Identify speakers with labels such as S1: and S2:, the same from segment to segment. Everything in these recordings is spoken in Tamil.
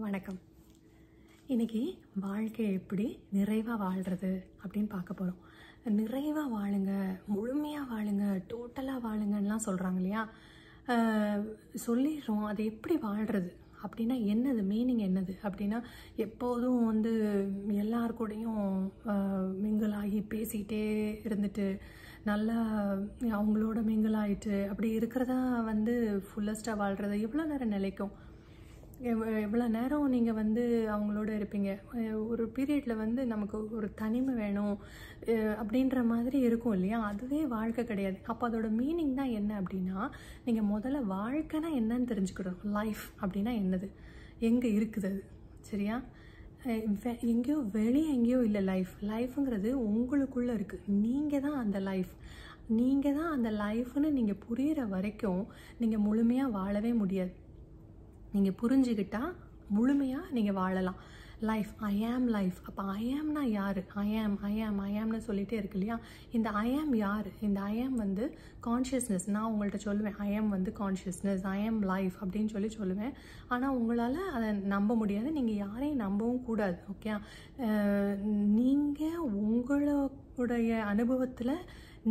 S1: வணக்கம். இன்னைக்கு வாழ்க்கையை எப்படி நிறைவாக வாழ்கிறது அப்படின்னு பார்க்க போகிறோம். நிறைவாக வாழுங்க, முழுமையாக வாழுங்க, டோட்டலாக வாழுங்கன்னெலாம் சொல்கிறாங்க இல்லையா? சொல்லிடுறோம். அது எப்படி வாழ்கிறது அப்படின்னா என்னது, மீனிங் என்னது அப்படின்னா, எப்போதும் எல்லாருக்கூடையும் மிங்கிள் ஆகி பேசிக்கிட்டே இருந்துட்டு நல்லா அவங்களோட மிங்கிள் ஆகிட்டு அப்படி இருக்கிறதா ஃபுல்லஸ்ட்டாக வாழ்கிறது. எவ்வளோ நேரம் நிலைக்கும்? எவ்வளோ நேரம் நீங்கள் அவங்களோட இருப்பீங்க? ஒரு பீரியடில் நமக்கு ஒரு தனிமை வேணும் அப்படின்ற மாதிரி இருக்கும் இல்லையா? அதுவே வாழ்க்கை கிடையாது. அப்போ அதோட மீனிங் தான் என்ன அப்படின்னா, நீங்கள் முதல்ல வாழ்க்கைனா என்னன்னு தெரிஞ்சுக்கணும். லைஃப் அப்படின்னா என்னது, எங்கே இருக்குது அது, சரியா? எங்கேயோ வெளியே எங்கேயோ இல்லை. லைஃப்ங்கிறது உங்களுக்குள்ளே இருக்குது. நீங்கள் தான் அந்த லைஃப். நீங்கள் தான் அந்த லைஃப்னு நீங்கள் புரிகிற வரைக்கும் நீங்கள் முழுமையாக வாழவே முடியாது. நீங்கள் புரிஞ்சுக்கிட்டா முழுமையாக நீங்கள் வாழலாம். லைஃப், ஐ ஆம் லைஃப். அப்போ ஐ ஆம்னா யார்? ஐ ஆம்னு சொல்லிகிட்டே இருக்கு இல்லையா? இந்த ஐ ஆம் யார்? இந்த ஐ ஆம் கான்ஷியஸ்னஸ். நான் உங்கள்கிட்ட சொல்லுவேன், ஐ ஆம் கான்ஷியஸ்னஸ், ஐ ஆம் லைஃப் அப்படின்னு சொல்லுவேன். ஆனால் உங்களால் அதை நம்ப முடியாது. நீங்கள் யாரையும் நம்பவும் கூடாது. ஓகே? நீங்கள் உங்களுடைய அனுபவத்தில்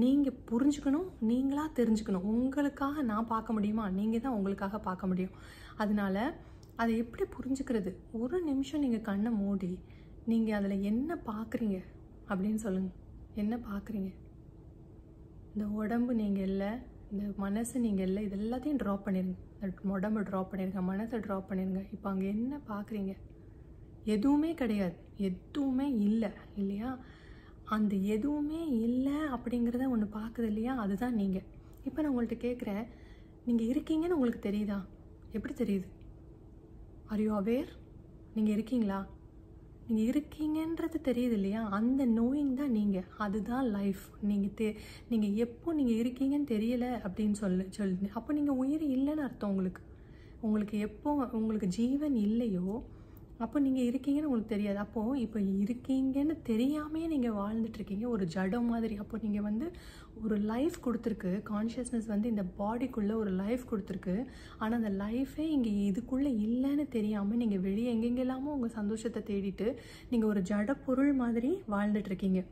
S1: நீங்கள் புரிஞ்சுக்கணும், நீங்களாக தெரிஞ்சுக்கணும். உங்களுக்காக நான் பார்க்க முடியுமா? நீங்கள் தான் உங்களுக்காக பார்க்க முடியும். அதனால அதை எப்படி புரிஞ்சுக்கிறது? ஒரு நிமிஷம் நீங்கள் கண்ணை மூடி நீங்கள் அதில் என்ன பார்க்குறீங்க அப்படின்னு சொல்லுங்கள். என்ன பார்க்குறீங்க? இந்த உடம்பு நீங்கள் இல்லை, இந்த மனசு நீங்கள் இல்லை, இது எல்லாத்தையும் ட்ராப் பண்ணிடுங்க. இந்த உடம்பு ட்ராப் பண்ணிடுங்க, மனசை ட்ராப் பண்ணிடுங்க. இப்போ அங்கே என்ன பார்க்குறீங்க? எதுவுமே கிடையாது, எதுவுமே இல்லை இல்லையா? அந்த எதுவுமே இல்லை அப்படிங்கிறத ஒன்று பார்க்குது இல்லையா? அதுதான் நீங்கள். இப்போ நான் உங்கள்கிட்ட கேட்குறேன், நீங்கள் இருக்கீங்கன்னு உங்களுக்கு தெரியுதா? எப்படி தெரியுது? Are you aware? நீங்கள் இருக்கீங்களா? நீங்கள் இருக்கீங்கன்றது தெரியுது இல்லையா? அந்த நோயிங் தான் நீங்கள். அதுதான் லைஃப். நீங்கள் எப்போ நீங்கள் இருக்கீங்கன்னு தெரியலை அப்படின்னு சொல்லு அப்போ நீங்கள் உயிர் இல்லைன்னு அர்த்தம். உங்களுக்கு எப்போ உங்களுக்கு ஜீவன் இல்லையோ அப்போ நீங்கள் இருக்கீங்கன்னு உங்களுக்கு தெரியாது. அப்போது இப்போ இருக்கீங்கன்னு தெரியாமே நீங்கள் வாழ்ந்துட்டுருக்கீங்க ஒரு ஜடம் மாதிரி. அப்போ நீங்கள் ஒரு லைஃப் கொடுத்துருக்கு. கான்ஷியஸ்னஸ் இந்த பாடிக்குள்ளே ஒரு லைஃப் கொடுத்துருக்கு. ஆனால் அந்த லைஃபே இங்கே இதுக்குள்ளே இல்லைன்னு தெரியாமல் நீங்கள் வெளியே எங்கெங்கெல்லாமோ உங்கள் சந்தோஷத்தை தேடிட்டு நீங்கள் ஒரு ஜட பொருள் மாதிரி வாழ்ந்துட்டுருக்கீங்க.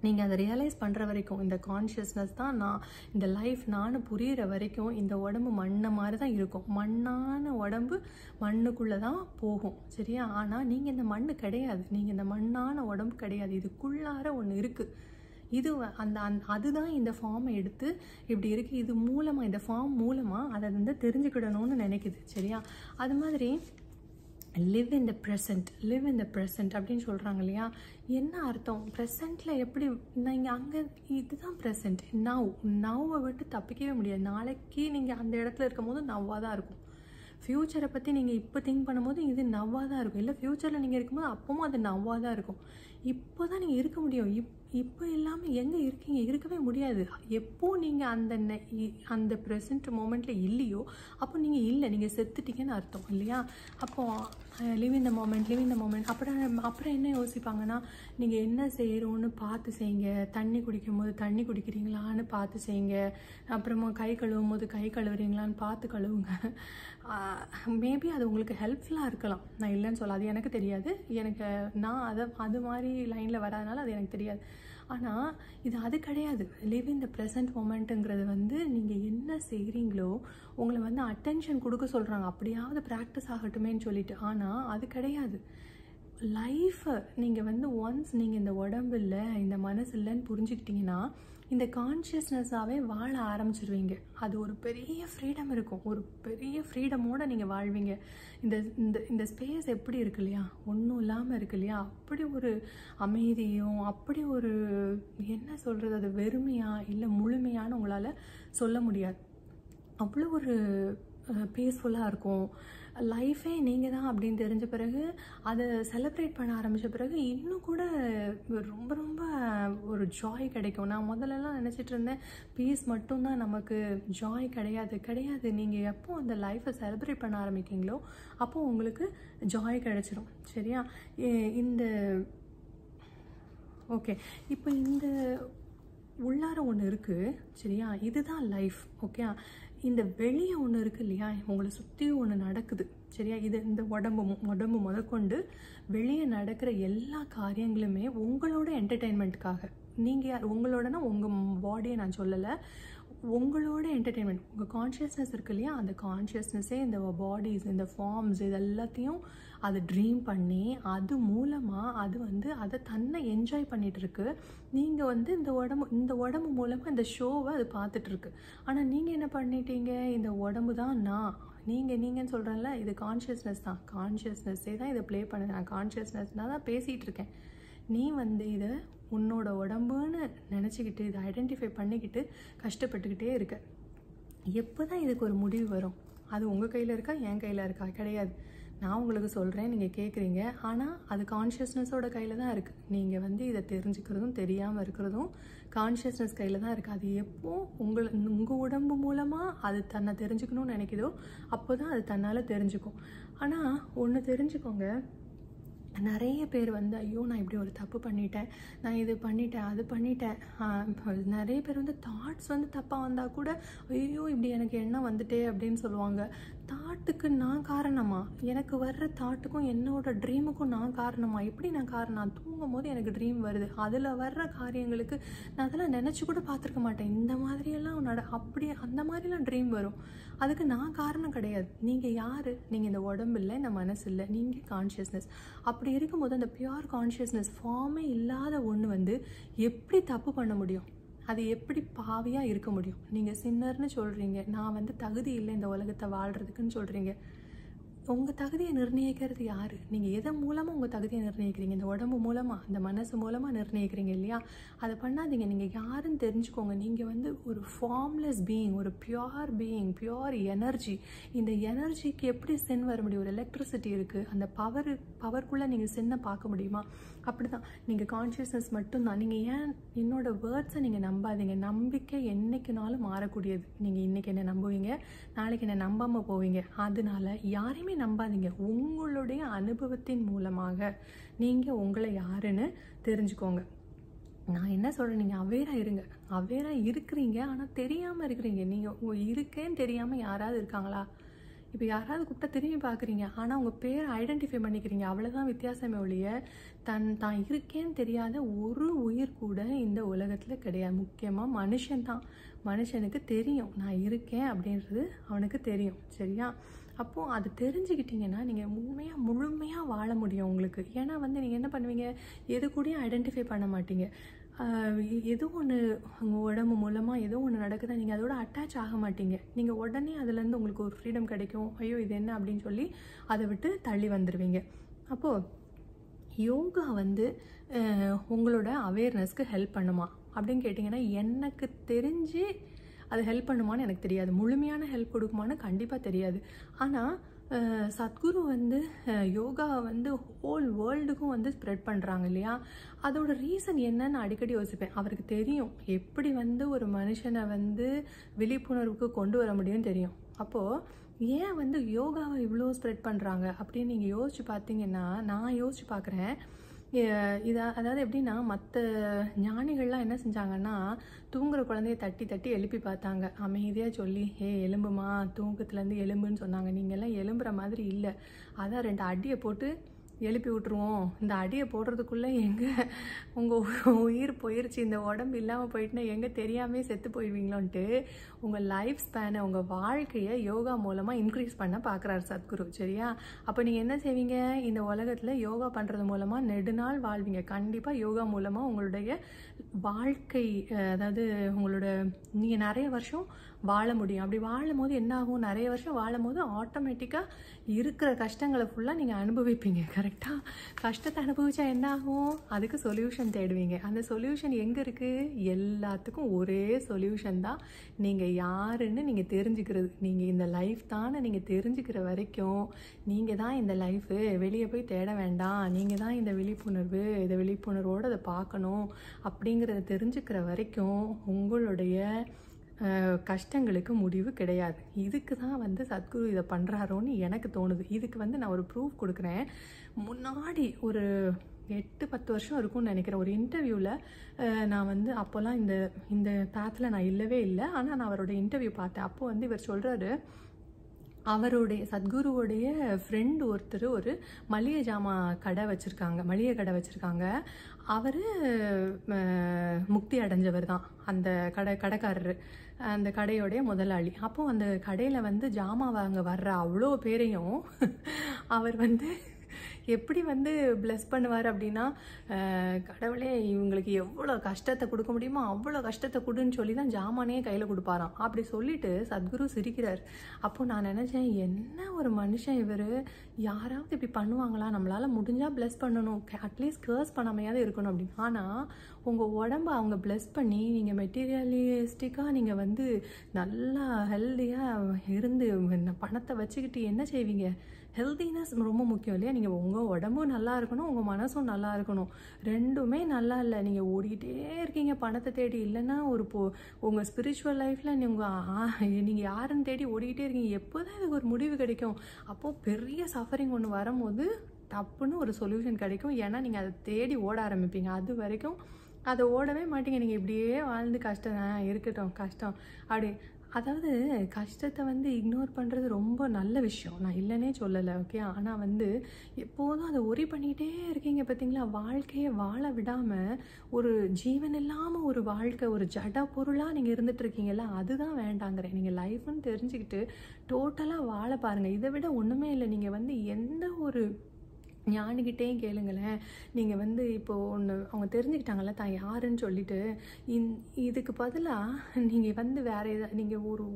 S1: நீங்கள் அதை ரியலைஸ் பண்ணுற வரைக்கும், இந்த கான்ஷியஸ்னஸ் தான் நான், இந்த லைஃப் நான் புரிகிற வரைக்கும் இந்த உடம்பு மண்ணை மாதிரி தான் இருக்கும். மண்ணான உடம்பு மண்ணுக்குள்ளே தான் போகும், சரியா? ஆனால் நீங்கள் இந்த மண்ணு கிடையாது. நீங்கள் இந்த மண்ணான உடம்பு கிடையாது. இதுக்குள்ளார ஒன்று இருக்குது. இது அதுதான் இந்த ஃபார்மை எடுத்து இப்படி இருக்குது. இது மூலமாக, இந்த ஃபார்ம் மூலமாக அதை தெரிஞ்சுக்கிடணும்னு நினைக்குது, சரியா? அது மாதிரி லிவ் இன் த ப்ரெசன்ட் அப்படின்னு சொல்கிறாங்க இல்லையா? என்ன அர்த்தம்? ப்ரெசண்ட்டில் எப்படி? நீங்கள் அங்கே இதுதான் ப்ரெசன்ட். நவ்வை விட்டு தப்பிக்கவே முடியாது. நாளைக்கு நீங்கள் அந்த இடத்துல இருக்கும் போது நவ்வாக தான் இருக்கும். ஃப்யூச்சரை பற்றி நீங்கள் இப்போ திங்க் பண்ணும்போது இது நவ்வாக தான் இருக்கும். இல்லை ஃப்யூச்சரில் நீங்கள் இருக்கும்போது அப்பவும் அது நவ்வாக தான் இருக்கும். இப்போ தான் நீங்கள் இருக்க முடியும். இப்போ இல்லாமல் எங்கே இருக்கீங்க? இருக்கவே முடியாது. எப்போ நீங்கள் அந்த ப்ரெசன்ட் மூமெண்ட்டில் இல்லையோ அப்போ நீங்கள் இல்லை, நீங்கள் செத்துட்டீங்கன்னு அர்த்தம் இல்லையா? அப்போது லிவ் இன் த மோமெண்ட். அப்புறம் என்ன யோசிப்பாங்கன்னா, நீங்கள் என்ன செய்கிறோன்னு பார்த்து செய்யுங்க. தண்ணி குடிக்கும் போது தண்ணி குடிக்கிறீங்களான்னு பார்த்து செய்யுங்க. அப்புறமா கை கழுவும் போது கை கழுவுறீங்களான்னு பார்த்து கழுவுங்க. மேபி அது உங்களுக்கு ஹெல்ப்ஃபுல்லாக இருக்கலாம். நான் இல்லைன்னு சொல்ல, அது எனக்கு தெரியாது. நான் அது மாதிரி லைனில் வராதனால அது எனக்கு தெரியாது. ஆனால் இது அது கிடையாது. லிவ் இன் த ப்ரெசன்ட் மொமெண்ட்டுங்கிறது நீங்கள் என்ன செய்கிறீங்களோ உங்களை அட்டென்ஷன் கொடுக்க சொல்கிறாங்க. அப்படியாவது ப்ராக்டிஸ் ஆகட்டுமேன்னு சொல்லிட்டு. ஆனால் அது கிடையாது. லைஃப்பை நீங்கள் ஒன்ஸ் நீங்கள் இந்த உடம்பு இல்லை, இந்த மனசு இல்லைன்னு புரிஞ்சுக்கிட்டிங்கன்னா இந்த கான்ஷியஸ்னஸாகவே வாழ ஆரம்பிச்சிருவீங்க. அது ஒரு பெரிய ஃப்ரீடம் இருக்கும். ஒரு பெரிய ஃப்ரீடமோடு நீங்கள் வாழ்வீங்க. இந்த ஸ்பேஸ் எப்படி இருக்கு இல்லையா? ஒன்றும் இல்லாமல் இருக்கு இல்லையா? அப்படி ஒரு அமைதியும், அப்படி ஒரு என்ன சொல்கிறது, அது வெறுமையாக இல்லை முழுமையான உங்களால் சொல்ல முடியாது. அவ்வளோ ஒரு பீஸ்ஃபுல்லாக இருக்கும். லைஃபே நீங்கள் தான் அப்படின்னு தெரிஞ்ச பிறகு, அதை செலிப்ரேட் பண்ண ஆரம்பித்த பிறகு இன்னும் கூட ரொம்ப ரொம்ப ஒரு ஜாய் கிடைக்கும். நான் முதல்லலாம் நினச்சிட்டு இருந்தேன் பீஸ் மட்டும்தான் நமக்கு, ஜாய் கிடையாது. நீங்கள் எப்போ அந்த லைஃப்பை செலிப்ரேட் பண்ண ஆரம்பிக்கிங்களோ அப்போது உங்களுக்கு ஜாய் கிடைச்சிடும், சரியா? ஓகே, இப்போ இந்த உள்ளார ஒன்று இருக்குது, சரியா? இதுதான் லைஃப், ஓகே? இந்த வெளியே ஒன்று இருக்குது இல்லையா? உங்களை சுற்றி ஒன்று நடக்குது, சரியா? இது இந்த உடம்பு முதற்கொண்டு வெளியே நடக்கிற எல்லா காரியங்களுமே உங்களோட என்டர்டெயின்மெண்ட்டுக்காக. நீங்கள் உங்களோடனா உங்கள் பாடியை நான் சொல்லலை, உங்களோட என்டர்டெயின்மெண்ட். உங்கள் கான்ஷியஸ்னஸ் இருக்கு இல்லையா, அந்த கான்ஷியஸ்னஸே இந்த பாடிஸ், இந்த ஃபார்ம்ஸ், இது எல்லாத்தையும் அது ட்ரீம் பண்ணி அது மூலமாக அது வந்து அதை தன்னை என்ஜாய் பண்ணிகிட்ருக்கு. நீங்கள் வந்து இந்த உடம்பு மூலமாக இந்த ஷோவை அது பார்த்துட்ருக்கு. ஆனால் நீங்கள் என்ன பண்ணிட்டீங்க, இந்த உடம்பு தான் நான், நீங்கன்னு சொல்கிறேன்ல, இது கான்ஷியஸ்னஸ் தான். கான்ஷியஸ்னஸ்ஸே தான் இதை ப்ளே பண்ணுது. நான் கான்ஷியஸ்னஸ்னால் தான் பேசிகிட்டு இருக்கேன். நீ வந்து இதை உன்னோட உடம்புன்னு நினச்சிக்கிட்டு இதை ஐடென்டிஃபை பண்ணிக்கிட்டு கஷ்டப்பட்டுக்கிட்டே இருக்க. எப்போ தான் இதுக்கு ஒரு முடிவு வரும்? அது உங்கள் கையில் இருக்கா, என் கையில் இருக்கா? கிடையாது. நான் உங்களுக்கு சொல்கிறேன், நீங்கள் கேட்குறீங்க. ஆனால் அது கான்ஷியஸ்னஸோட கையில் தான் இருக்குது. நீங்கள் வந்து இதை தெரிஞ்சுக்கிறதும் தெரியாமல் இருக்கிறதும் கான்ஷியஸ்னஸ் கையில் தான் இருக்குது. அது எப்போ உங்கள் உடம்பு மூலமாக அது தன்னை தெரிஞ்சுக்கணும்னு நினைக்குதோ அப்போ தான் அது தன்னால் தெரிஞ்சுக்கும். ஆனால் ஒன்று தெரிஞ்சுக்கோங்க, நிறைய பேர் வந்து ஐயோ நான் இப்படி ஒரு தப்பு பண்ணிட்டேன், நான் இது பண்ணிட்டேன், அது பண்ணிட்டேன். நிறைய பேர் வந்து தாட்ஸ் வந்து தப்பாக வந்தால் கூட ஐயோ இப்படி எனக்கு எண்ணம் வந்துட்டே அப்படின்னு சொல்லுவாங்க. தாட்டுக்கு நான் காரணமா? எனக்கு வர்ற தாட்டுக்கும் என்னோட ட்ரீமுக்கும் நான் காரணமா? எப்படி நான் காரணம்? நான் தூங்கும் போது எனக்கு ட்ரீம் வருது, அதில் வர்ற காரியங்களுக்கு நான் அதெல்லாம் நினச்சி கூட பார்த்துருக்க மாட்டேன். இந்த மாதிரியெல்லாம் அப்படி அந்த மாதிரிலாம் ட்ரீம் வரும். அதுக்கு நான் காரணம் கிடையாது. நீங்கள் யார்? நீங்கள் இந்த உடம்பு இல்லை, இந்த மனசு இல்லை, நீங்கள் கான்ஷியஸ்னஸ். அப்படி இருக்கும்போது அந்த பியூர் கான்ஷியஸ்னஸ் ஃபார்மே இல்லாத ஒன்று வந்து எப்படி தப்பு பண்ண முடியும்? அது எப்படி பாவியாக இருக்க முடியும்? நீங்கள் சின்னர்னு சொல்கிறீங்க, நான் வந்து தகுதி இல்லை இந்த உலகத்தை வாழ்கிறதுக்குன்னு சொல்கிறீங்க. உங்கள் தகுதியை நிர்ணயிக்கிறது யார்? நீங்கள் எதன் மூலமாக உங்கள் தகுதியை நிர்ணயிக்கிறீங்க? இந்த உடம்பு மூலமாக, இந்த மனசு மூலமாக நிர்ணயிக்கிறீங்க இல்லையா? அதை பண்ணாதீங்க. நீங்கள் யாருன்னு தெரிஞ்சுக்கோங்க. நீங்கள் வந்து ஒரு ஃபார்ம்லெஸ் பீயிங், ஒரு பியூர் பீயிங், பியூர் எனர்ஜி. இந்த எனர்ஜிக்கு எப்படி சென் வர முடியும்? ஒரு எலக்ட்ரிசிட்டி இருக்குது, அந்த பவருக்குள்ளே நீங்கள் சென்னை பார்க்க முடியுமா? அப்படி தான் நீங்கள் கான்ஷியஸ்னஸ் மட்டும்தான். நீங்கள் ஏன் என்னோட வேர்ட்ஸை நீங்கள் நம்பாதீங்க. நம்பிக்கை என்றைக்குனாலும் மாறக்கூடியது. நீங்கள் இன்றைக்கி என்ன நம்புவீங்க, நாளைக்கு என்ன நம்பாமல் போவீங்க. அதனால யாரையுமே நம்பாதீங்க. உங்களுடைய அனுபவத்தின் மூலமாக நீங்கள் உங்களை யாருன்னு தெரிஞ்சுக்கோங்க. நான் என்ன சொல்கிறேன், நீங்கள் அவேராக இருங்க. அவேராக இருக்கிறீங்க, ஆனால் தெரியாமல் இருக்கிறீங்க. நீங்கள் இருக்கேன்னு தெரியாமல் யாராவது இருக்காங்களா? இப்போ யாராவது கூப்பிட்டா திரும்பி பார்க்குறீங்க, ஆனால் உங்கள் பேரை ஐடென்டிஃபை பண்ணிக்கிறீங்க. அவ்வளோதான் வித்தியாசமே ஒழிய தான் இருக்கேன்னு தெரியாத ஒரு உயிர் கூட இந்த உலகத்தில் கிடையாது. முக்கியமாக மனுஷன்தான். மனுஷனுக்கு தெரியும் நான் இருக்கேன் அப்படின்றது, அவனுக்கு தெரியும். சரியா? அப்போது அது தெரிஞ்சுக்கிட்டிங்கன்னா நீங்கள் முழுமையாக வாழ முடியும் உங்களுக்கு. ஏன்னா வந்து நீங்கள் என்ன பண்ணுவீங்க, எது கூடயும் ஐடென்டிஃபை பண்ண மாட்டீங்க. ஏதோ ஒன்று உங்கள் உடம்பு மூலமாக ஏதோ ஒன்று நடக்குதா, நீங்கள் அதோட அட்டாச் ஆக மாட்டீங்க. நீங்கள் உடனே அதுலேருந்து உங்களுக்கு ஒரு ஃப்ரீடம் கிடைக்கும். ஐயோ இது என்ன அப்படின்னு சொல்லி அதை விட்டு தள்ளி வந்துடுவீங்க. அப்போது யோகா வந்து உங்களோட அவேர்னஸ்க்கு ஹெல்ப் பண்ணுமா அப்படின்னு கேட்டிங்கன்னா, எனக்கு தெரிஞ்சு அது ஹெல்ப் பண்ணுமான்னு எனக்கு தெரியாது. முழுமையான ஹெல்ப் கொடுக்குமான்னு கண்டிப்பாக தெரியாது. ஆனால் சத்குரு வந்து யோகாவை வந்து ஹோல் வேர்ல்டுக்கும் வந்து ஸ்ப்ரெட் பண்ணுறாங்க இல்லையா? அதோட ரீசன் என்னன்னு அடிக்கடி யோசிப்பேன். அவருக்கு தெரியும் எப்படி வந்து ஒரு மனுஷனை வந்து விழிப்புணர்வுக்கு கொண்டு வர முடியும்னு தெரியும். அப்போது ஏன் வந்து யோகாவை இவ்வளோ ஸ்ப்ரெட் பண்ணுறாங்க அப்படின்னு நீங்கள் யோசிச்சு பார்த்தீங்கன்னா, நான் யோசிச்சு பார்க்குறேன். அதாவது எப்படின்னா, மற்ற ஞானிகள்லாம் என்ன செஞ்சாங்கன்னா, தூங்குற குழந்தைய தட்டி தட்டி எழுப்பி பார்த்தாங்க. அமைதியாக சொல்லி எலும்புமா, தூக்கத்துலேருந்து எலும்புன்னு சொன்னாங்க. நீங்கள்லாம் எலும்புற மாதிரி இல்லை, அதான் 2 அடியை போட்டு எழுப்பி விட்டுருவோம். இந்த அடியை போடுறதுக்குள்ளே எங்கே உங்கள் உயிர் போயிடுச்சு, இந்த உடம்பு இல்லாமல் போயிட்டுனா எங்கே தெரியாமே செத்து போயிடுவீங்களோன்ட்டு உங்கள் லைஃப் ஸ்பேனை, உங்கள் வாழ்க்கையை யோகா மூலமாக இன்க்ரீஸ் பண்ண பார்க்குறாரு சத்குரு. சரியா? அப்போ நீங்கள் என்ன செய்வீங்க, இந்த உலகத்தில் யோகா பண்ணுறது மூலமாக நெடுநாள் வாழ்வீங்க. கண்டிப்பாக யோகா மூலமாக உங்களுடைய வாழ்க்கை, அதாவது நீங்கள் நிறைய வருஷம் வாழ முடியும். அப்படி வாழும் போது என்ன ஆகும், நிறைய வருஷம் வாழும் போது ஆட்டோமேட்டிக்காக இருக்கிற கஷ்டங்களை ஃபுல்லாக நீங்கள் அனுபவிப்பீங்க. கரெக்டாக? கஷ்டத்தை அனுபவிச்சா என்ன ஆகும், அதுக்கு சொல்யூஷன் தேடுவீங்க. அந்த சொல்யூஷன் எங்கே இருக்குது? எல்லாத்துக்கும் ஒரே சொல்யூஷன் தான், நீங்கள் யாருன்னு நீங்கள் தெரிஞ்சுக்கிறது. நீங்கள் இந்த லைஃப் தானே நீங்கள் தெரிஞ்சுக்கிற வரைக்கும் நீங்கள் தான் இந்த லைஃபு. வெளியே போய் தேட வேண்டாம். நீங்கள் தான் இந்த விழிப்புணர்வு, இதை விழிப்புணர்வோடு அதை பார்க்கணும் அப்படிங்கிறத தெரிஞ்சுக்கிற வரைக்கும் உங்களுடைய கஷ்டங்களுக்கு முடிவு கிடையாது. இதுக்கு தான் வந்து சத்குரு இதை பண்ணுறாரோன்னு எனக்கு தோணுது. இதுக்கு வந்து நான் ஒரு ப்ரூஃப் கொடுக்குறேன். முன்னாடி ஒரு 8-10 வருஷம் இருக்கும்னு நினைக்கிறேன். ஒரு இன்டர்வியூவில் நான் வந்து அப்போல்லாம் இந்த பேத்தில் நான் இல்லவே இல்லை. ஆனால் நான் அவரோட இன்டர்வியூ பார்த்தேன். அப்போது வந்து இவர் சொல்கிறாரு, அவருடைய சத்குருவுடைய ஃப்ரெண்ட் ஒருத்தர் ஒரு மளிகை ஜாமான் கடை வச்சுருக்காங்க, மளிகை கடை வச்சுருக்காங்க. அவர் முக்தி அடைஞ்சவர் தான் அந்த கடைக்காரரு, அந்த கடையோடைய முதலாளி. அப்போ அந்த கடையில் வந்து ஜாமான் வாங்க வர்ற அவ்வளோ பேரையும் அவர் வந்து எப்படி வந்து பிளஸ் பண்ணுவார் அப்படின்னா, கடவுளே இவங்களுக்கு எவ்வளோ கஷ்டத்தை கொடுக்க முடியுமோ அவ்வளோ கஷ்டத்தை கொடுன்னு சொல்லி தான் ஜாமானே கையில் கொடுப்பாராம். அப்படி சொல்லிட்டு சத்குரு சிரிக்கிறார். அப்போ நான் நினச்சேன், என்ன ஒரு மனுஷன் இவர், யாராவது இப்படி பண்ணுவாங்களா? நம்மளால் முடிஞ்சால் பிளஸ் பண்ணணும், அட்லீஸ்ட் கேர்ஸ் பண்ணாமையாவது இருக்கணும் அப்படின்னு. ஆனால் உங்கள் உடம்ப அவங்க பிளஸ் பண்ணி நீங்கள் மெட்டீரியலிஸ்டிக்காக நீங்கள் வந்து நல்லா ஹெல்த்தியாக இருந்து பணத்தை வச்சுக்கிட்டு என்ன செய்வீங்க? ஹெல்த்தினஸ் ரொம்ப முக்கியம் இல்லையா? நீங்கள் உங்கள் உடம்பும் நல்லா இருக்கணும், உங்கள் மனசும் நல்லா இருக்கணும். ரெண்டுமே நல்லா இல்லை, நீங்கள் ஓடிக்கிட்டே இருக்கீங்க பணத்தை தேடி. இல்லைன்னா உங்கள் ஸ்பிரிச்சுவல் லைஃப்பில் நீங்கள் யாருன்னு தேடி ஓடிக்கிட்டே இருக்கீங்க. எப்போ தான் இதுக்கு ஒரு முடிவு கிடைக்கும்? அப்போது பெரிய சஃபரிங் ஒன்று வரும்போது டப்புன்னு ஒரு சொல்யூஷன் கிடைக்கும். ஏன்னா நீங்கள் அதை தேடி ஓட ஆரம்பிப்பீங்க. அது வரைக்கும் அதை ஓடவே மாட்டீங்க. நீங்கள் இப்படியே வாழ்ந்து கஷ்டம் இருக்கட்டும், கஷ்டம் அப்படி. அதாவது கஷ்டத்தை வந்து இக்னோர் பண்ணுறது ரொம்ப நல்ல விஷயம், நான் இல்லைன்னே சொல்லலை, ஓகே. ஆனால் வந்து எப்போதும் அதை ஒரி பண்ணிகிட்டே இருக்கீங்க பார்த்தீங்களா? வாழ்க்கையை வாழ விடாமல் ஒரு ஜீவன் இல்லாமல் ஒரு வாழ்க்கை, ஒரு ஜட பொருளாக நீங்கள் இருந்துட்டு இருக்கீங்களா? அதுதான் வேண்டாங்கிறேன். நீங்கள் லைஃப்னு தெரிஞ்சுக்கிட்டு டோட்டலாக வாழ பாருங்கள். இதை விட ஒன்றுமே இல்லை. நீங்கள் வந்து எந்த ஒரு ஞானிக்கிட்டேயும் கேளுங்களேன். நீங்கள் வந்து இப்போது ஒன்று அவங்க தெரிஞ்சுக்கிட்டாங்கல்ல தான் யாருன்னு சொல்லிட்டு, இதுக்கு பதிலாக நீங்கள் வந்து வேறு எதாவது நீங்கள் ஒரு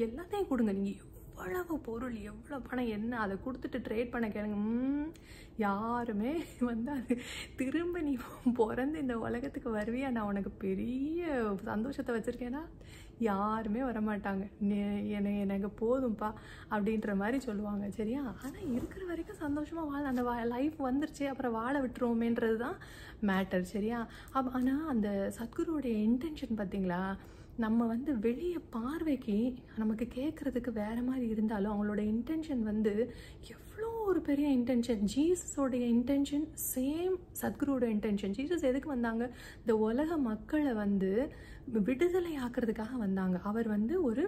S1: எல்லாத்தையும் கொடுங்க. நீங்கள் எவ்வளவு பொருள், எவ்வளோ பணம், என்ன அதை கொடுத்துட்டு ட்ரேட் பண்ண கேளுங்க. யாருமே வந்து அது திரும்ப நீ பிறந்து இந்த உலகத்துக்கு வருவியா, நான் உனக்கு பெரிய சந்தோஷத்தை வச்சுருக்கேன்னா யாருமே வரமாட்டாங்க. எனக்கு போதும்ப்பா அப்படின்ற மாதிரி சொல்லுவாங்க, சரியா? ஆனால் இருக்கிற வரைக்கும் சந்தோஷமாக வாழ, அந்த லைஃப் வந்துருச்சு அப்புறம் வாழ விட்டுருவோமேன்றது தான் மேட்டர், சரியா? ஆனால் அந்த சத்குருவோடைய இன்டென்ஷன் பார்த்தீங்களா? நம்ம வந்து வெளியே பார்வைக்கு நமக்கு கேட்குறதுக்கு வேறு மாதிரி இருந்தாலும் அவங்களோட இன்டென்ஷன் வந்து எவ்வளோ ஒரு பெரிய இன்டென்ஷன். ஜீசஸோடைய இன்டென்ஷன் சேம் சத்குருவோட இன்டென்ஷன். ஜீசஸ் எதுக்கு வந்தாங்க? இந்த உலக மக்களை வந்து விடுதலை ஆக்கிறதுக்காக வந்தாங்க. அவர் வந்து ஒரு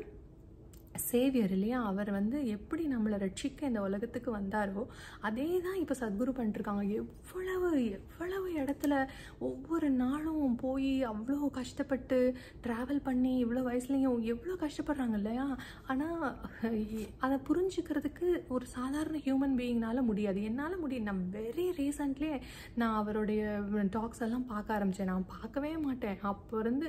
S1: சேவியர் இல்லையா? அவர் வந்து எப்படி நம்மளை ரட்சிக்க இந்த உலகத்துக்கு வந்தாரோ அதே தான் இப்போ சத்குரு பண்ணிட்டுருக்காங்க. எவ்வளவு இடத்துல ஒவ்வொரு நாளும் போய் அவ்வளோ கஷ்டப்பட்டு ட்ராவல் பண்ணி இவ்வளோ வயசுலேயும் எவ்வளோ கஷ்டப்படுறாங்க இல்லையா? ஆனால் அதை புரிஞ்சுக்கிறதுக்கு ஒரு சாதாரண ஹியூமன் பீயிங்னால முடியாது. என்னால் முடியும். நான் வெரி ரீசெண்ட்லேயே நான் அவருடைய டாக்ஸ் எல்லாம் பார்க்க ஆரம்பித்தேன். நான் பார்க்கவே மாட்டேன். அப்போ இருந்து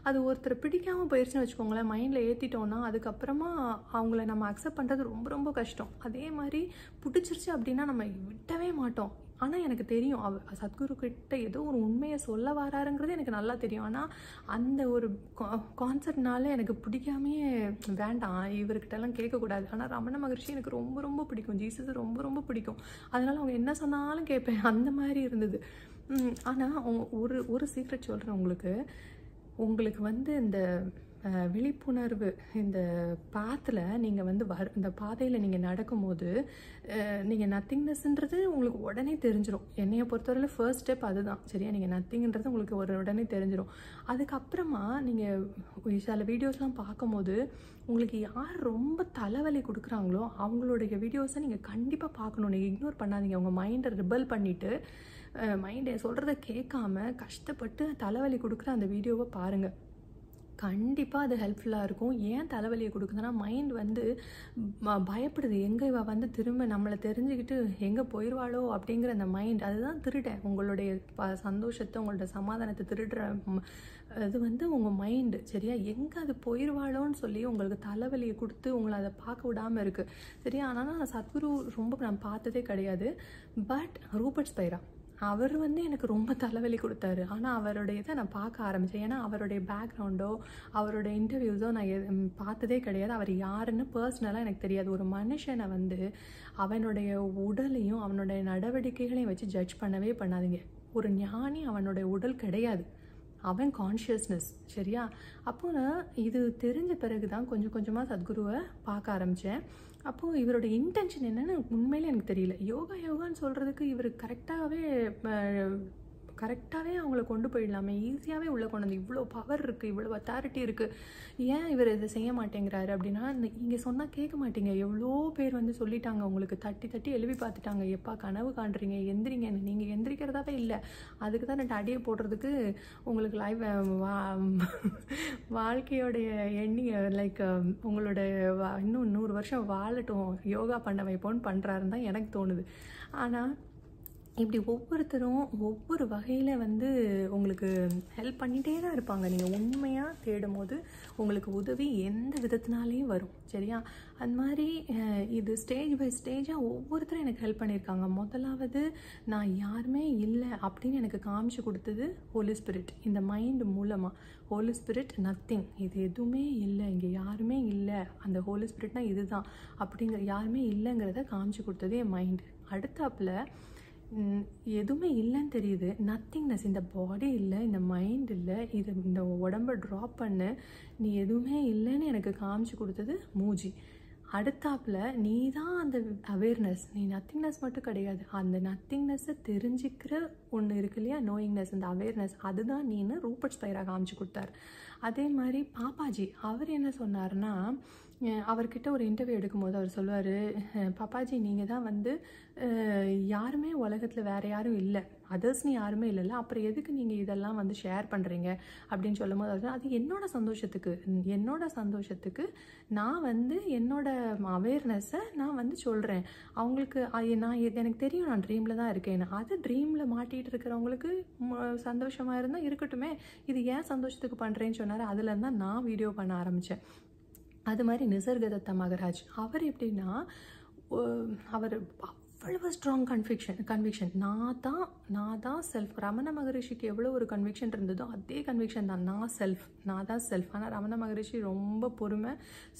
S1: அது ஒருத்தர் பிடிக்காமல் போயிடுச்சுன்னு வச்சுக்கோங்களேன், மைண்டில் ஏற்றிட்டோன்னா அதுக்கப்புறமா அவங்கள நம்ம அக்செப்ட் பண்ணுறது ரொம்ப ரொம்ப கஷ்டம். அதே மாதிரி பிடிச்சிருச்சு அப்படின்னா நம்ம விட்டவே மாட்டோம். ஆனால் எனக்கு தெரியும் சத்குரு கிட்ட ஏதோ ஒரு உண்மையை சொல்ல வராருங்கிறது எனக்கு நல்லா தெரியும். ஆனால் அந்த ஒரு கான்செப்ட்னால எனக்கு பிடிக்காமையே வேண்டாம், இவர்கிட்டலாம் கேட்கக்கூடாது. ஆனால் ரமண மகரிஷி எனக்கு ரொம்ப ரொம்ப பிடிக்கும், ஜீசஸ் ரொம்ப ரொம்ப பிடிக்கும். அதனால் அவங்க என்ன சொன்னாலும் கேட்பேன், அந்த மாதிரி இருந்தது. ஆனால் ஒரு சீக்ரெட் சொல்கிறேன் உங்களுக்கு வந்து இந்த விழிப்புணர்வு, இந்த பாத்தில் நீங்கள் வந்து இந்த பாதையில் நீங்கள் நடக்கும்போது நீங்கள் நத்திங்னஸ்ன்றது உங்களுக்கு உடனே தெரிஞ்சிடும். என்னையை பொறுத்தவரையில் ஃபர்ஸ்ட் ஸ்டெப் அதுதான், சரியா? நீங்கள் நத்திங்ன்றது உங்களுக்கு உடனே தெரிஞ்சிடும். அதுக்கப்புறமா நீங்கள் சில வீடியோஸ்லாம் பார்க்கும்போது உங்களுக்கு யார் ரொம்ப தலைவலி கொடுக்குறாங்களோ அவங்களுடைய வீடியோஸை நீங்கள் கண்டிப்பாக பார்க்கணும். நீங்கள் இக்னோர் பண்ணாதீங்க. உங்கள் மைண்டை ரிபல் பண்ணிவிட்டு மைண்டை சொல்கிறத கேட்காம கஷ்டப்பட்டு தலைவலி கொடுக்குற அந்த வீடியோவை பாருங்கள். கண்டிப்பாக அது ஹெல்ப்ஃபுல்லாக இருக்கும். ஏன் தலைவலியை கொடுக்குதுன்னா மைண்ட் வந்து பயப்படுது, எங்கே இவ வந்து திரும்ப நம்மளை தெரிஞ்சுக்கிட்டு எங்கே போயிடுவாளோ அப்படிங்கிற அந்த மைண்ட். அதுதான் திருடன். உங்களுடைய சந்தோஷத்தை, உங்களோட சமாதானத்தை திருடுற அது வந்து உங்கள் மைண்டு, சரியா? எங்கே அது போயிடுவாளோன்னு சொல்லி உங்களுக்கு தலைவலியை கொடுத்து உங்களை அதை பார்க்க விடாமல் இருக்குது, சரியா? ஆனால் சத்குரு ரொம்ப நான் பார்த்ததே கிடையாது. பட் ரூபர்ட் ஸ்பைரா அவர் வந்து எனக்கு ரொம்ப தலைவலி கொடுத்தாரு. ஆனால் அவருடைய இதை நான் பார்க்க ஆரம்பித்தேன். ஏன்னா அவருடைய பேக்ரவுண்டோ அவருடைய இன்டர்வியூஸோ நான் பார்த்ததே கிடையாது. அவர் யாருன்னு பர்சனலாக எனக்கு தெரியாது. ஒரு மனுஷனை வந்து அவனுடைய உடலையும் அவனுடைய நடவடிக்கைகளையும் வச்சு ஜட்ஜ் பண்ணவே பண்ணாதீங்க. ஒரு ஞானி அவனுடைய உடல் கிடையாது, அவன் கான்ஷியஸ்னஸ், சரியா? அப்போ நான் இது தெரிஞ்ச பிறகு தான் கொஞ்சம் கொஞ்சமாக சத்குருவை பார்க்க ஆரம்பித்தேன். அப்போது இவரோட இன்டென்ஷன் என்னென்னு உண்மையிலே எனக்கு தெரியல. யோகான்னு சொல்கிறதுக்கு இவர் கரெக்டாகவே கரெக்டாகவே அவங்கள கொண்டு போயிடலாமே, ஈஸியாகவே உள்ளே கொண்டு வந்து, இவ்வளோ பவர் இருக்குது, இவ்வளோ அத்தாரிட்டி இருக்குது, ஏன் இவர் இதை செய்ய மாட்டேங்கிறாரு அப்படின்னா, நீங்கள் சொன்னால் கேட்க மாட்டீங்க. எவ்வளோ பேர் வந்து சொல்லிட்டாங்க, உங்களுக்கு தட்டி தட்டி எழுப்பி பார்த்துட்டாங்க, எப்பா கனவு காண்றீங்க, எந்திரிங்கன்னு. நீங்கள் எந்திரிக்கிறதாவே இல்லை, அதுக்கு தான் நான் அடியை போடுறதுக்கு உங்களுக்கு வாழ்க்கையோடைய லைக் உங்களோட இன்னும் 100 வருஷம் வாழட்டும், யோகா பண்ண வைப்போன்னு பண்ணுறாருன்னு தான் எனக்கு தோணுது. ஆனால் இப்படி ஒவ்வொருத்தரும் ஒவ்வொரு வகையில் வந்து உங்களுக்கு ஹெல்ப் பண்ணிகிட்டே தான் இருப்பாங்க. நீங்கள் உண்மையாக தேடும் போது உங்களுக்கு உதவி எந்த விதத்தினாலேயும் வரும். சரியா? அது மாதிரி இது ஸ்டேஜ் பை ஸ்டேஜாக ஒவ்வொருத்தரும் எனக்கு ஹெல்ப் பண்ணியிருக்காங்க. முதலாவது நான் யாருமே இல்லை அப்படின்னு எனக்கு காமிச்சு கொடுத்தது ஹோலி ஸ்பிரிட். இந்த மைண்டு மூலமாக ஹோலி ஸ்பிரிட் நத்திங், இது எதுவுமே இல்லை, இங்கே யாருமே இல்லை, அந்த ஹோலி ஸ்பிரிட்னா இதுதான் அப்படிங்கிற யாருமே இல்லைங்கிறத காமிச்சு கொடுத்தது என் மைண்டு. அடுத்தாப்பில் எதுவுமே இல்லைன்னு தெரியுது, நத்திங்னஸ், இந்த பாடி இல்லை, இந்த மைண்ட் இல்லை, இது இந்த உடம்பை ட்ராப் பண்ணு, நீ எதுவுமே இல்லைன்னு எனக்கு காமிச்சு கொடுத்தது மூஜி. அடுத்தாப்பில் நீ தான் அந்த அவேர்னஸ், நீ நத்திங்னஸ் மட்டும் கிடையாது, அந்த நத்திங்னஸ்ஸை தெரிஞ்சுக்கிற ஒன்று இருக்கு இல்லையா, நோயிங்னஸ், அந்த அவேர்னஸ், அதுதான் நீன்னு ரூபர்ட் ஸ்பைரா காமிச்சு கொடுத்தாரு. அதே மாதிரி பாப்பாஜி அவர் என்ன சொன்னார்னா, அவர்கிட்ட ஒரு இன்டர்வியூ எடுக்கும்போது அவர் சொல்லுவார், பாப்பாஜி நீங்கள் தான் வந்து யாருமே உலகத்தில் வேறு யாரும் இல்லை, அதர்ஸ்னு யாருமே இல்லைல்ல, அப்புறம் எதுக்கு நீங்கள் இதெல்லாம் வந்து ஷேர் பண்ணுறீங்க அப்படின்னு சொல்லும் போது அது என்னோட சந்தோஷத்துக்கு நான் வந்து என்னோட அவேர்னஸை நான் வந்து சொல்கிறேன். அவங்களுக்கு எனக்கு தெரியும் நான் ட்ரீமில் தான் இருக்கேன், அது ட்ரீமில் மாட்டிகிட்டு இருக்கிறவங்களுக்கு சந்தோஷமாக இருந்தால் இருக்கட்டுமே, இது ஏன் சந்தோஷத்துக்கு பண்ணுறேன்னு சொன்னார். அதுலேருந்து தான் நான் வீடியோ பண்ண ஆரம்பித்தேன். அது மாதிரி நிசர்கதத்தா மகராஜ் அவர் எப்படின்னா, அவர் அவ்வளவு ஸ்ட்ராங் கன்விக்ஷன், நான் தான் செல்ஃப். ரமண மகரிஷிக்கு எவ்வளோ ஒரு கன்விக்ஷன் இருந்ததோ அதே கன்விக்ஷன் தான், நான் தான் செல்ஃப். ஆனால் ரமண மகரிஷி ரொம்ப பொறுமை,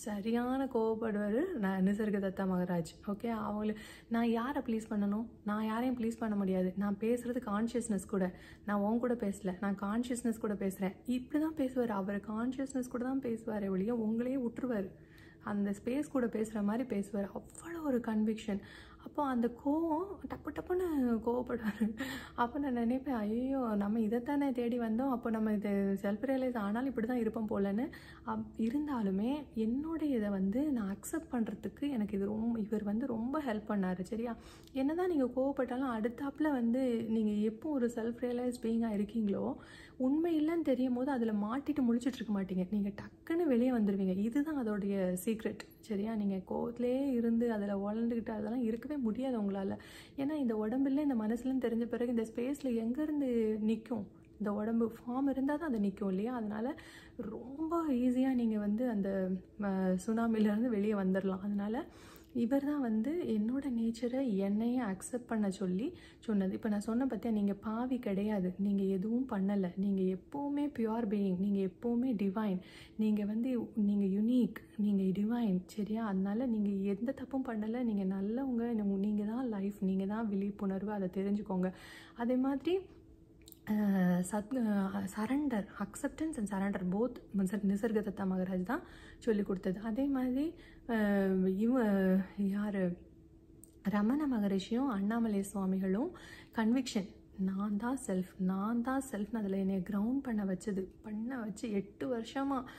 S1: சரியான கோவப்படுவார் நிசர்கதத்தா மகராஜ். ஓகே, நான் யாரை ப்ளீஸ் பண்ணணும், நான் யாரையும் ப்ளீஸ் பண்ண முடியாது, நான் பேசுகிறது கான்ஷியஸ்னஸ் கூட, நான் உன் கூட பேசலை, நான் கான்ஷியஸ்னஸ் கூட பேசுகிறேன், இப்படி தான் பேசுவார். அவர் கான்ஷியஸ்னஸ் கூட தான் பேசுவார், ஒழிய உங்களையே விட்டுருவார், அந்த ஸ்பேஸ் கூட பேசுகிற மாதிரி பேசுவார். அவ்வளோ ஒரு கன்விக்ஷன். அப்போ அந்த கோவம் டப்புன்னு கோவப்படுவார். அப்போ நான் நினைப்பேன், ஐயோ நம்ம இதைத்தானே தேடி வந்தோம், அப்போ நம்ம இது செல்ஃப் ரியலைஸ் ஆனாலும் இப்படி தான் இருப்போம் போலன்னு. இருந்தாலுமே என்னுடைய இதை வந்து நான் அக்செப்ட் பண்ணுறதுக்கு எனக்கு இவர் வந்து ரொம்ப ஹெல்ப் பண்ணார். சரியா? என்ன தான் நீங்கள் கோவப்பட்டாலும் அடுத்தாப்பில் வந்து நீங்கள் எப்போ ஒரு செல்ஃப் ரியலைஸ் பீயிங்காக இருக்கீங்களோ, உண்மை இல்லைன்னு தெரியும் போது அதில் மாட்டிட்டு முழிச்சிட்டு இருக்க மாட்டீங்க, நீங்கள் டக்குன்னு வெளியே வந்துடுவீங்க. இதுதான் அதோடைய சீக்ரெட். சரியா? நீங்கள் கோவத்திலே இருந்து அதில் வளர்ந்துக்கிட்டு அதெல்லாம் இருக்கவே முடியாது உங்களால். ஏன்னா இந்த உடம்புல இந்த மனசுலன்னு தெரிஞ்ச பிறகு இந்த ஸ்பேஸில் எங்கேருந்து நிற்கும், இந்த உடம்பு ஃபார்ம் இருந்தால் தான் அது நிற்கும் இல்லையா? அதனால் ரொம்ப ஈஸியாக நீங்கள் வந்து அந்த சுனாமிலேருந்து வெளியே வந்துடலாம். அதனால் இவர் தான் வந்து என்னோட நேச்சரை என்னையே அக்செப்ட் பண்ண சொன்னது. இப்போ நான் சொன்ன பார்த்தியா, நீங்கள் பாவி கிடையாது, நீங்கள் எதுவும் பண்ணலை, நீங்கள் எப்போவுமே பியூர் பீயிங், நீங்கள் எப்போவுமே டிவைன், நீங்கள் வந்து நீங்கள் யுனீக், நீங்கள் டிவைன். சரியா? அதனால் நீங்கள் எந்த தப்பும் பண்ணலை, நீங்கள் நல்லவங்க, நீங்கள் தான் லைஃப், நீங்கள் தான் விழிப்புணர்வு, அதை தெரிஞ்சுக்கோங்க. அதே மாதிரி surrender, acceptance and surrender both Nisargadatta Maharaj தான் சொல்லி கொடுத்தது. அதே மாதிரி யார் ரமண மகரிஷியும் அண்ணாமலை சுவாமிகளும் கன்விக்ஷன், நான் தான் செல்ஃப்னு அதில் என்னை கிரவுண்ட் பண்ண வச்சு 8 வருஷமாக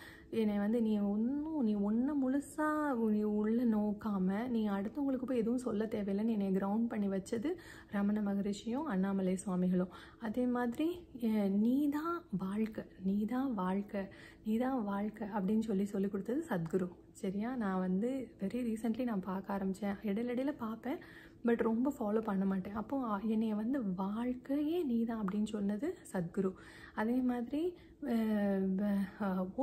S1: என்னை வந்து நீ ஒன்று முழுசாக நீ உள்ளே நோக்காமல் நீ அடுத்தவங்களுக்கு போய் எதுவும் சொல்ல தேவையில்லைன்னு என்னை கிரவுண்ட் பண்ணி வச்சது ரமண மகரிஷியும் அண்ணாமலை சுவாமிகளும். அதே மாதிரி நீ தான் வாழ்க்கை அப்படின்னு சொல்லி கொடுத்தது சத்குரு. சரியா? நான் வந்து வெரி ரீசெண்ட்லி நான் பார்க்க ஆரம்பித்தேன், இடையில பார்ப்பேன், பட் ரொம்ப ஃபாலோ பண்ண மாட்டேன். அப்போது என்னை வந்து வாழ்க்கையே நீ தான் அப்படின்னு சொன்னது சத்குரு. அதே மாதிரி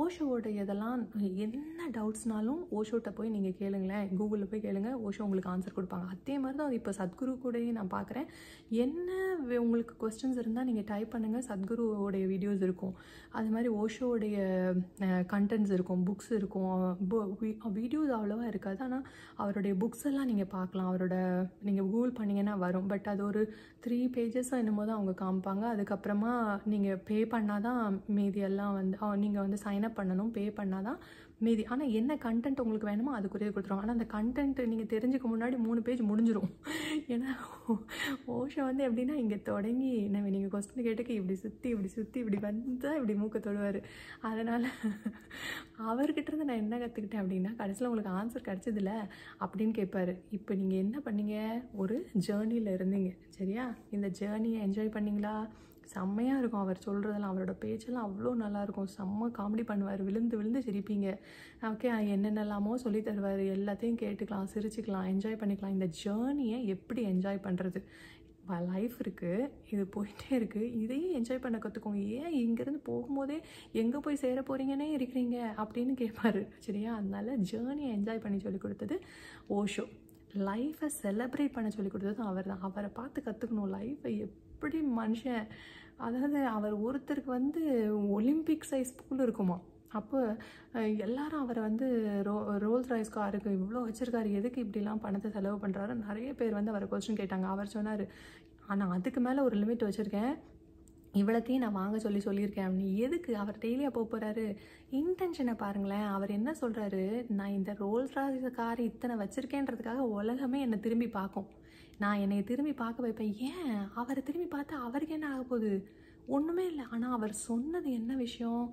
S1: ஓஷோவோட இதெல்லாம் என்ன டவுட்ஸ்னாலும் ஓஷோட்ட போய் நீங்கள் கேளுங்களேன், கூகுளில் போய் கேளுங்க, ஓஷோ உங்களுக்கு ஆன்சர் கொடுப்பாங்க. அதே மாதிரி தான் அது இப்போ சத்குரு கூடயே நான் பார்க்குறேன். என்ன உங்களுக்கு கொஸ்டின்ஸ் இருந்தால் நீங்கள் டைப் பண்ணுங்கள், சத்குருவோடைய வீடியோஸ் இருக்கும், அது மாதிரி ஓஷோவுடைய கண்டென்ட்ஸ் இருக்கும், புக்ஸ் இருக்கும். வீடியோஸ் அவ்வளோவா இருக்காது, ஆனால் அவருடைய புக்ஸ் எல்லாம் நீங்கள் பார்க்கலாம், நீங்கள் கூகுள் பண்ணிங்கன்னா வரும். பட் அது ஒரு 3 pages என்னமோ தான் அவங்க காமிப்பாங்க. அதுக்கப்புறமா நீங்கள் பே பண்ணால் தான் மீதியெல்லாம் வந்து நீங்கள் வந்து சைன்அப் பண்ணணும், பே பண்ணால் தான் மீதி. ஆனால் என்ன கண்டென்ட் உங்களுக்கு வேணுமோ அதுக்குரிய கொடுத்துருவாங்க. ஆனால் அந்த கண்டென்ட் நீங்கள் தெரிஞ்சுக்க முன்னாடி 3 பேஜ் முடிஞ்சிடும். ஏன்னா ஓஷோ வந்து எப்படின்னா இங்கே தொடங்கி நீங்கள் கொஸ்டின் கேட்டுக்கு இப்படி சுற்றி இப்படி வந்தால் இப்படி மூக்க தொடுவார். அதனால் அவர்கிட்ட இருந்து நான் என்ன கற்றுக்கிட்டேன் அப்படின்னா, கடைசியில் உங்களுக்கு ஆன்சர் கிடச்சதில்ல அப்படின்னு கேட்பாரு. இப்போ நீங்கள் என்ன பண்ணீங்க, ஒரு ஜேர்னியில் இருந்தீங்க சரியா? இந்த ஜேர்னியை என்ஜாய் பண்ணிங்களா? செம்மையாக இருக்கும் அவர் சொல்கிறதெல்லாம், அவரோட பேச்செல்லாம் அவ்வளோ நல்லாயிருக்கும். செம்ம காமெடி பண்ணுவார், விழுந்து சிரிப்பீங்க. ஓகே, என்னென்னலாமோ சொல்லி தருவார், எல்லாத்தையும் கேட்டுக்கலாம், சிரிச்சுக்கலாம், என்ஜாய் பண்ணிக்கலாம். இந்த ஜேர்னியை எப்படி என்ஜாய் பண்ணுறது? லைஃப் இருக்குது, இது போயிட்டே இருக்குது, இதையும் என்ஜாய் பண்ண கற்றுக்கோங்க. ஏன் இங்கேருந்து போகும்போதே எங்கே போய் சேர போகிறீங்கன்னே இருக்கிறீங்க அப்படின்னு கேட்பாரு சரியா? அதனால ஜேர்னியை என்ஜாய் பண்ணி சொல்லி கொடுத்தது ஓஷோ. லைஃப்பை செலிப்ரேட் பண்ண சொல்லி கொடுத்தது அவர் தான். அவரை பார்த்து கற்றுக்கணும் லைஃப்பை எப்படி மனுஷன். அதாவது அவர் ஒருத்தருக்கு வந்து ஒலிம்பிக் சைஸ் பூல் இருக்குமா. அப்போ எல்லாரும் அவரை வந்து ரோல்ஸ் ராய்ஸ் காருக்கு இவ்வளோ வச்சுருக்காரு, எதுக்கு இப்படிலாம் பணத்தை செலவு பண்ணுறாரு, நிறைய பேர் வந்து அவரை கொஸ்டின் கேட்டாங்க. அவர் சொன்னார், ஆனால் அதுக்கு மேலே ஒரு லிமிட் வச்சுருக்கேன், இவ்வளோத்தையும் நான் வாங்க சொல்லியிருக்கேன் அப்படின்னு. எதுக்கு அவர் டெய்லியாக போகிறாரு? இன்டென்ஷனை பாருங்களேன். அவர் என்ன சொல்கிறாரு, நான் இந்த ரோல்ஸ் ராய்ஸ் கார் இத்தனை வச்சுருக்கேன்றதுக்காக உலகமே என்னை திரும்பி பார்க்கும், நான் என்னை திரும்பி பார்க்க வைப்பேன். ஏன் அவரை திரும்பி பார்த்தா அவருக்கு என்ன ஆக போகுது? ஒன்றுமே இல்லை. ஆனால் அவர் சொன்னது என்ன விஷயம்?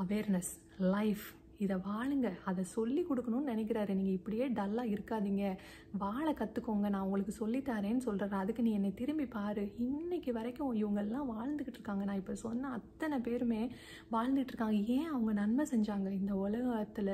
S1: அவேர்னஸ், லைஃப், இதை வாழுங்க, அதை சொல்லி கொடுக்கணும்னு நினைக்கிறாரு. நீங்கள் இப்படியே டல்லாக இருக்காதீங்க, வாழ கற்றுக்கோங்க, நான் உங்களுக்கு சொல்லித்தரேன்னு சொல்கிறாரு. அதுக்கு நீ என்னை திரும்பி பாரு. இன்றைக்கி வரைக்கும் இவங்கெல்லாம் வாழ்ந்துக்கிட்டு இருக்காங்க. நான் இப்போ சொன்ன அத்தனை பேருமே வாழ்ந்துட்டு இருக்காங்க. ஏன்? அவங்க நன்மை செஞ்சாங்க. இந்த உலகத்தில்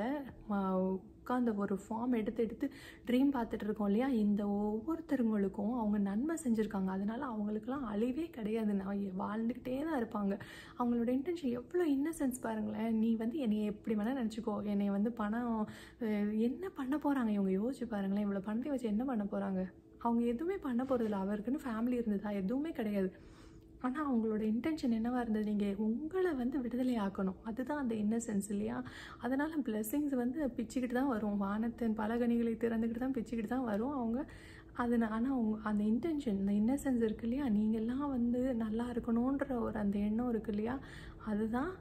S1: உட்காந்து ஒரு ஃபார்ம் எடுத்து ட்ரீம் பார்த்துட்டு இருக்கோம் இல்லையா? இந்த ஒவ்வொருத்தருங்களுக்கும் அவங்க நன்மை செஞ்சுருக்காங்க. அதனால அவங்களுக்குலாம் அழிவே கிடையாது, நான் வாழ்ந்துக்கிட்டே தான் இருப்பாங்க. அவங்களோட இன்டென்ஷன் எவ்வளோ இன்னசென்ஸ் பாருங்களேன். நீ வந்து என்னை எப்படி வேணால் நினச்சிக்கோ, என்னை வந்து பணம் என்ன பண்ண போகிறாங்க இவங்க, யோசிச்சு பாருங்களேன். இவ்வளோ பணத்தை வச்சு என்ன பண்ண போகிறாங்க? அவங்க எதுவுமே பண்ண போகிறதில்ல. அவருக்குன்னு ஃபேமிலி இருந்ததா? எதுவுமே கிடையாது. ஆனால் அவங்களோட இன்டென்ஷன் என்னவாக இருந்தது, நீங்கள் உங்களை வந்து விடுதலை ஆக்கணும். அதுதான் அந்த இன்னசென்ஸ் இல்லையா? அதனால் பிளெஸ்ஸிங்ஸ் வந்து பிச்சுக்கிட்டு தான் வரும். வானத்தின் பலகணிகளை திறந்துக்கிட்டு தான் பிச்சுக்கிட்டு தான் வரும் அவங்க. ஆனால் அந்த இன்டென்ஷன், இந்த இன்னசென்ஸ் இருக்கு இல்லையா, நீங்கள்லாம் வந்து நல்லா இருக்கணுன்ற ஒரு அந்த எண்ணம் இருக்கு இல்லையா, அதுதான்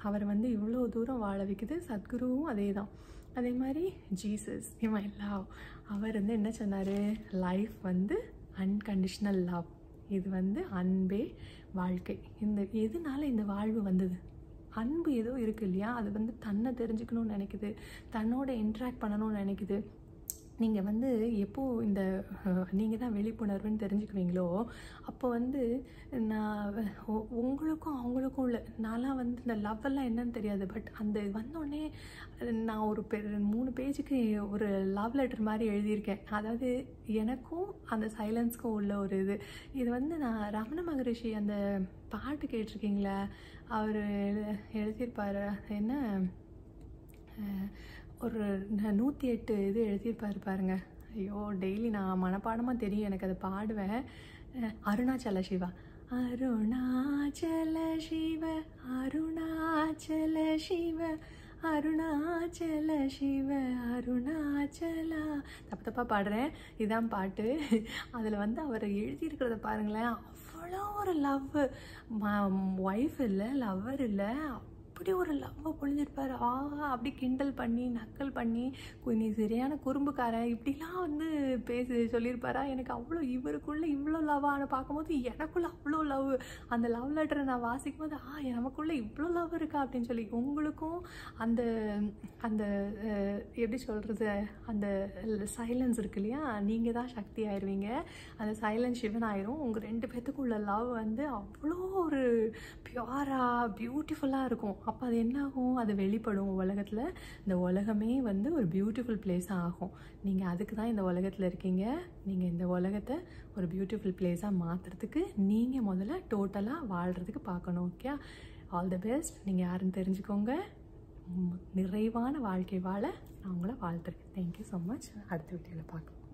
S1: அவர் வந்து இவ்வளோ தூரம் வாழ வைக்குது. சத்குருவும் அதே தான். அதே மாதிரி ஜீசஸ் இவன் லவ், அவர் வந்து என்ன சொன்னார், லைஃப் வந்து அன்கண்டிஷ்னல் லவ், இது வந்து அன்பே வாழ்க்கை. எதனால இந்த வாழ்வு வந்தது? அன்பு ஏதோ இருக்குது இல்லையா, அது வந்து தன்னை தெரிஞ்சுக்கணும்னு நினைக்குது, தன்னோட இன்ட்ராக்ட் பண்ணணும்னு நினைக்குது. நீங்கள் வந்து எப்போது இந்த நீங்கள் தான் விழிப்புணர்வுன்னு தெரிஞ்சுக்குவீங்களோ அப்போ வந்து நான் உங்களுக்கும் அவங்களுக்கும் இல்லை, நான்லாம் வந்து இந்த லவ்வெல்லாம் என்னன்னு தெரியாது. பட் அந்த வந்தோடனே நான் ஒரு 3 பேஜுக்கு ஒரு லவ் லெட்டர் மாதிரி எழுதியிருக்கேன். அதாவது எனக்கும் அந்த சைலன்ஸ்க்கும் உள்ள ஒரு இது வந்து நான் ரமண மகரிஷி அந்த பாட்டு கேட்டிருக்கீங்களா, அவர் எழுதியிருப்பார், என்ன ஒரு 108 இது எழுதியிருப்பார் பாருங்க. ஐயோ, டெய்லி நான் மனப்பாடமாக தெரியும் எனக்கு, அதை பாடுவேன். அருணாச்சல சிவா, அருணாச்சல சிவ அருணாச்சல சிவ அருணாச்சல சிவ அருணாச்சலா. தப்பாக பாடுறேன், இதுதான் பாட்டு. அதில் வந்து அவர் எழுதியிருக்கிறத பாருங்களேன், அவ்வளோ ஒரு லவ், ஒய்ஃப் இல்லை, லவ்வர் இல்லை, அப்படி ஒரு லவ்வை பொழிஞ்சிருப்பார். அப்படி கிண்டல் பண்ணி நக்கல் பண்ணி நீ சரியான குறும்புக்காரன் இப்படிலாம் வந்து சொல்லியிருப்பாரா. எனக்கு அவ்வளோ இவருக்குள்ளே இவ்வளோ லவ்வான பார்க்கும்போது எனக்குள்ளே அவ்வளோ லவ். அந்த லவ் லெட்டரை நான் வாசிக்கும் போது நமக்குள்ளே இவ்வளோ லவ் இருக்கா அப்படின்னு சொல்லி உங்களுக்கும் அந்த அந்த எப்படி சொல்கிறது, அந்த சைலன்ஸ் இருக்கு இல்லையா, நீங்கள் தான் சக்தி ஆயிடுவீங்க, அந்த சைலன்ஸ் சிவன் ஆயிரும். உங்கள் 2 பேர்த்துக்குள்ள லவ் வந்து அவ்வளோ ஒரு பியூராக பியூட்டிஃபுல்லாக இருக்கும். அப்போ அது என்ன ஆகும், அது வெளிப்படும் உலகத்தில். இந்த உலகமே வந்து ஒரு பியூட்டிஃபுல் பிளேஸாக ஆகும். நீங்கள் அதுக்கு தான் இந்த உலகத்தில் இருக்கீங்க. நீங்கள் இந்த உலகத்தை ஒரு பியூட்டிஃபுல் பிளேஸாக மாற்றுறதுக்கு நீங்கள் முதல்ல டோட்டலாக வாழ்கிறதுக்கு பார்க்கணும். Okay, all the best. நீங்கள் யாருன்னு தெரிஞ்சுக்கோங்க. நிறைவான வாழ்க்கை வாழ நான் உங்களை வாழ்த்துறேன். Thank you so much. அடுத்த வீடியோவில் பார்க்கலாம்.